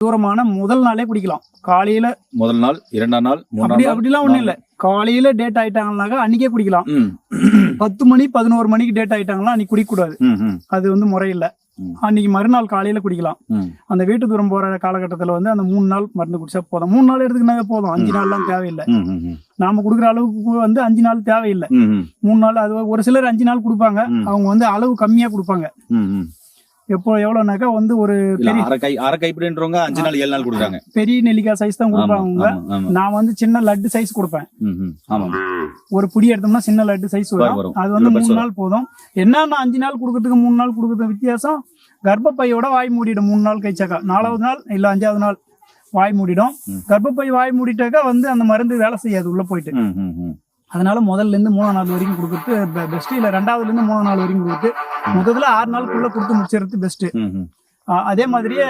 தூரமான முதல் நாளே குடிக்கலாம். காலையில முதல் நாள், இரண்டாம் நாள், அப்படிலாம் ஒண்ணும் இல்ல. காலையில டேட் ஆயிட்டாங்கன்னாக்கா அன்னைக்கே குடிக்கலாம். 10 மணி 11 மணிக்கு டேட் ஆயிட்டாங்கன்னா அன்னைக்கு குடிக்க கூடாது. அது வந்து முறையில்ல. அன்னைக்கு மறுநாள் காலையில குடிக்கலாம். அந்த வீட்டு தூரம் போற காலகட்டத்துல வந்து அந்த 3 நாள் மருந்து குடிச்சா போதும். 3 நாள் எடுத்துக்கினாவே போதும். 5 நாள்லாம் தேவையில்லை. நாம குடுக்குற அளவுக்கு வந்து 5 நாள் தேவையில்லை. 3 நாள். அது ஒரு சிலர் 5 நாள் கொடுப்பாங்க. அவங்க வந்து அளவு கம்மியா கொடுப்பாங்க. எவ்வளவுனாக்கா வந்து ஒரு அரை கைப்பிடின்றவங்க 5 நாள் 7 நாள் கொடுக்குறாங்க. பெரிய நெல்லிக்காய் சைஸ் தான் கொடுப்பாங்க. நான் வந்து சின்ன லட்டு சைஸ் கொடுப்பேன். ஒரு புடி எடுத்தோம்னா சின்ன லட்டு சைஸ் வரும். அது வந்து 3 நாள் போதும். என்னன்னா 5 நாள் கொடுக்கறதுக்கு 3 நாள் கொடுக்கறதுக்கு வித்தியாசம், கர்ப்பப்பையோட வாய் மூடிடும். 3 நாள் கழிச்சாக்கா 4வது நாள் இல்ல 5வது நாள் வாய் மூடிடும். கர்ப்பப்பை வாய் மூடிட்டாக்கா வந்து அந்த மருந்து வேலை செய்யாது உள்ள போயிட்டு. அதனால முதல்ல இருந்து 3ஆம் நாள் வரைக்கும் கொடுக்கறது பெஸ்ட். இல்ல 2வதுல இருந்து 3ஆம் நாள் வரைக்கும் கொடுத்து முதல்ல 6 நாளுக்குள்ள கொடுத்து முடிச்சிடறது பெஸ்ட். அதே மாதிரியே